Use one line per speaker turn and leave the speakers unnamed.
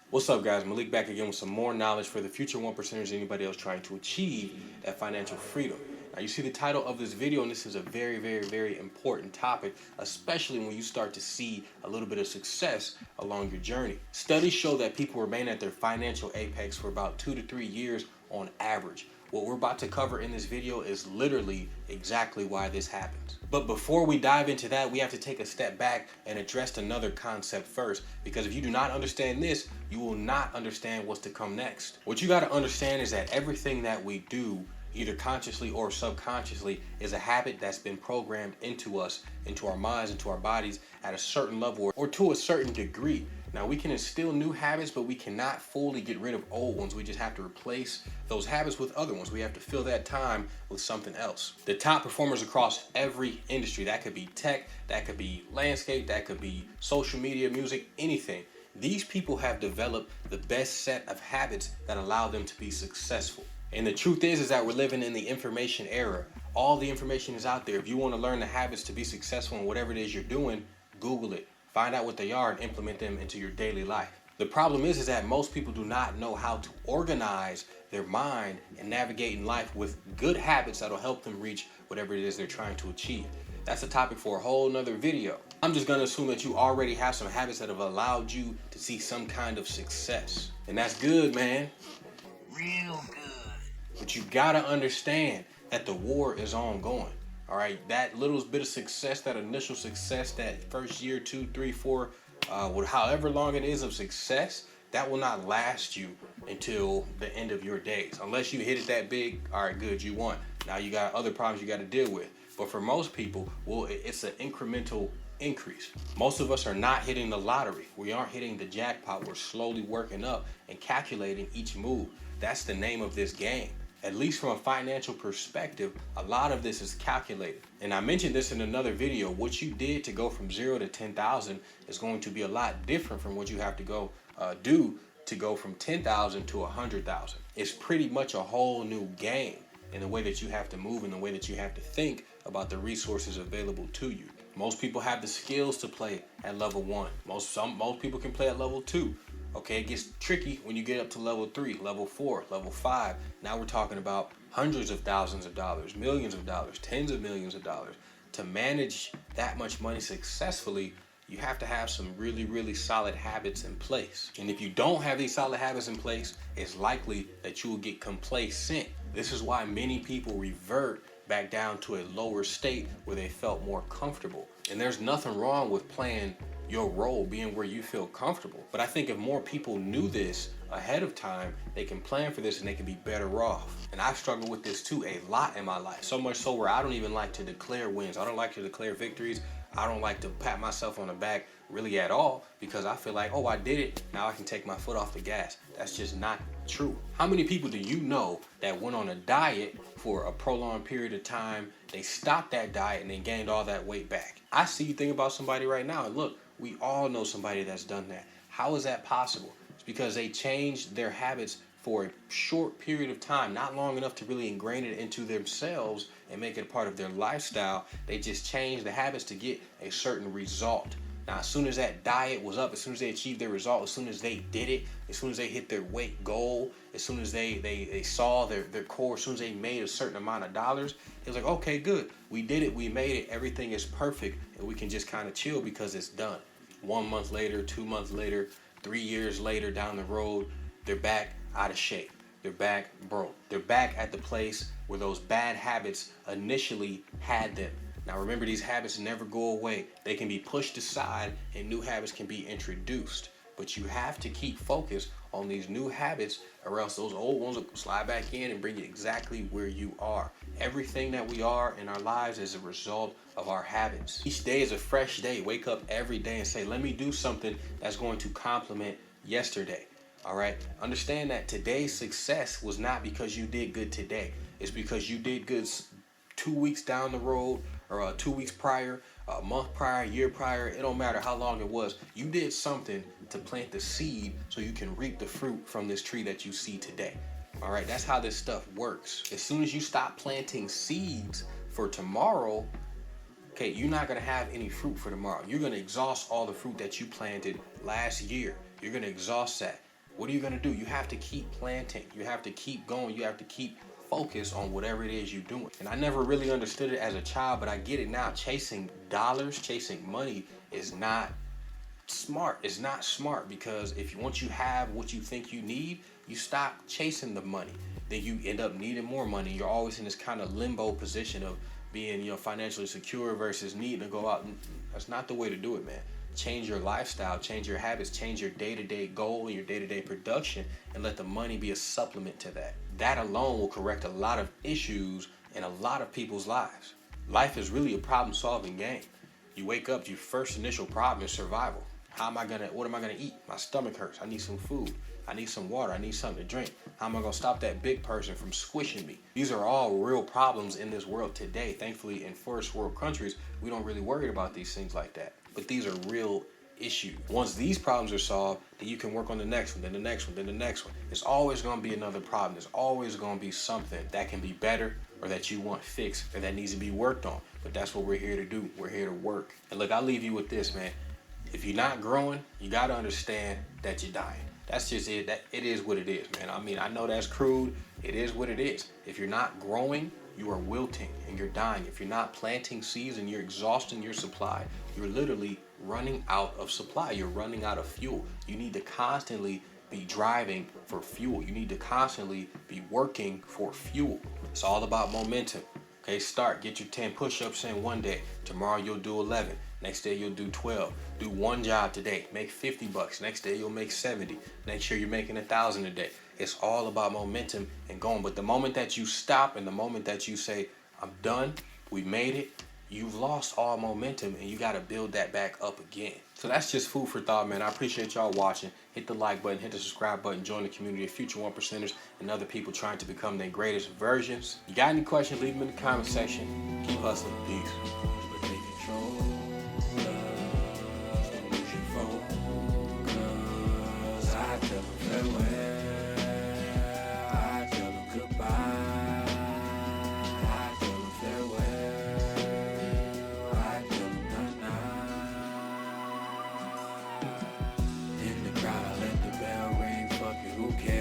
What's up, guys? Malik back again with some more knowledge for the future 1%ers, anybody else trying to achieve that financial freedom. Now, you see the title of this video, and this is a very, very, very important topic, especially when you start to see a little bit of success along your journey. Studies show that people remain at their financial apex for about 2 to 3 years on average. What we're about to cover in this video is literally exactly why this happens. But before we dive into that, we have to take a step back and address another concept first, because if you do not understand this, you will not understand what's to come next. What you got to understand is that everything that we do, either consciously or subconsciously, is a habit that's been programmed into us, into our minds, into our bodies at a certain level or to a certain degree. Now, we can instill new habits, but we cannot fully get rid of old ones. We just have to replace those habits with other ones. We have to fill that time with something else. The top performers across every industry, that could be tech, that could be landscape, that could be social media, music, anything. These people have developed the best set of habits that allow them to be successful. And the truth is that we're living in the information era. All the information is out there. If you want to learn the habits to be successful in whatever it is you're doing, Google it. Find out what they are and implement them into your daily life. The problem is that most people do not know how to organize their mind and navigate in life with good habits that'll help them reach whatever it is they're trying to achieve. That's a topic for a whole nother video. I'm just gonna assume that you already have some habits that have allowed you to see some kind of success. And that's good, man. Real good. But you gotta understand that the war is ongoing. All right, that little bit of success, that initial success, that first year, 2, 3, 4, however long it is of success, that will not last you until the end of your days. Unless you hit it that big, all right, good, you won. Now you got other problems you got to deal with. But for most people, well, it's an incremental increase. Most of us are not hitting the lottery. We aren't hitting the jackpot. We're slowly working up and calculating each move. That's the name of this game. At least from a financial perspective, a lot of this is calculated. And I mentioned this in another video. What you did to go from 0 to 10,000 is going to be a lot different from what you have to go do to go from 10,000 to 100,000. It's pretty much a whole new game in the way that you have to move, in the way that you have to think about the resources available to you. Most people have the skills to play at level 1. Most people can play at level 2. Okay, it gets tricky when you get up to level 3, level 4, level 5. Now we're talking about hundreds of thousands of dollars, millions of dollars, tens of millions of dollars. To manage that much money successfully, you have to have some really, really solid habits in place. And if you don't have these solid habits in place, it's likely that you will get complacent. This is why many people revert back down to a lower state where they felt more comfortable. And there's nothing wrong with playing your role, being where you feel comfortable. But I think if more people knew this ahead of time, they can plan for this and they can be better off. And I've struggled with this too a lot in my life. So much so where I don't even like to declare wins. I don't like to declare victories. I don't like to pat myself on the back really at all, because I feel like, oh, I did it. Now I can take my foot off the gas. That's just not true. How many people do you know that went on a diet for a prolonged period of time? They stopped that diet and they gained all that weight back. I see you think about somebody right now, and look, we all know somebody that's done that. How is that possible? It's because they changed their habits for a short period of time, not long enough to really ingrain it into themselves and make it a part of their lifestyle. They just changed the habits to get a certain result. Now, as soon as that diet was up, as soon as they achieved their result, as soon as they did it, as soon as they hit their weight goal, as soon as they saw their core, as soon as they made a certain amount of dollars, it was like, okay, good. We did it. We made it. Everything is perfect. And we can just kind of chill because it's done. 1 month later, 2 months later, 3 years later down the road, they're back out of shape. They're back broke. They're back at the place where those bad habits initially had them. Now remember, these habits never go away. They can be pushed aside and new habits can be introduced. But you have to keep focused on these new habits, or else those old ones will slide back in and bring you exactly where you are. Everything that we are in our lives is a result of our habits. Each day is a fresh day. Wake up every day and say, let me do something that's going to complement yesterday. All right. Understand that today's success was not because you did good today. It's because you did good 2 weeks down the road, or 2 weeks prior, a month prior, a year prior. It don't matter how long it was. You did something to plant the seed so you can reap the fruit from this tree that you see today. All right. That's how this stuff works. As soon as you stop planting seeds for tomorrow, okay, you're not going to have any fruit for tomorrow. You're going to exhaust all the fruit that you planted last year. You're going to exhaust that. What are you going to do? You have to keep planting. You have to keep going. You have to keep focused on whatever it is you're doing. And I never really understood it as a child, but I get it now. Chasing dollars, chasing money is not smart. It's not smart, because once you have what you think you need, you stop chasing the money. Then you end up needing more money. You're always in this kind of limbo position of being, financially secure versus needing to go out. That's not the way to do it, man. Change your lifestyle, change your habits, change your day-to-day goal and your day-to-day production, and let the money be a supplement to that. That alone will correct a lot of issues in a lot of people's lives. Life is really a problem-solving game. You wake up, your first initial problem is survival. What am I gonna eat? My stomach hurts. I need some food. I need some water. I need something to drink. How am I gonna stop that big person from squishing me? These are all real problems in this world today. Thankfully, in first world countries, we don't really worry about these things like that. But these are real issues. Once these problems are solved, then you can work on the next one, then the next one, then the next one. It's always gonna be another problem. There's always gonna be something that can be better, or that you want fixed, or that needs to be worked on. But that's what we're here to do. We're here to work. And look, I'll leave you with this, man. If you're not growing, you gotta understand that you're dying. That's just it. That it is what it is, man. I mean, I know that's crude. It is what it is. If you're not growing, you are wilting and you're dying. If you're not planting seeds and you're exhausting your supply, you're literally running out of supply. You're running out of fuel. You need to constantly be driving for fuel. You need to constantly be working for fuel. It's all about momentum. Okay, get your 10 push-ups in one day. Tomorrow you'll do 11. Next day you'll do 12. Do one job today, make $50. Next day you'll make 70. Next year you're making 1,000 a day. It's all about momentum and going. But the moment that you stop and the moment that you say, I'm done, we made it, you've lost all momentum and you got to build that back up again. So that's just food for thought, man. I appreciate y'all watching. Hit the like button, hit the subscribe button, join the community of future 1%ers and other people trying to become their greatest versions. You got any questions, leave them in the comment section. Keep hustling. Peace. Who cares?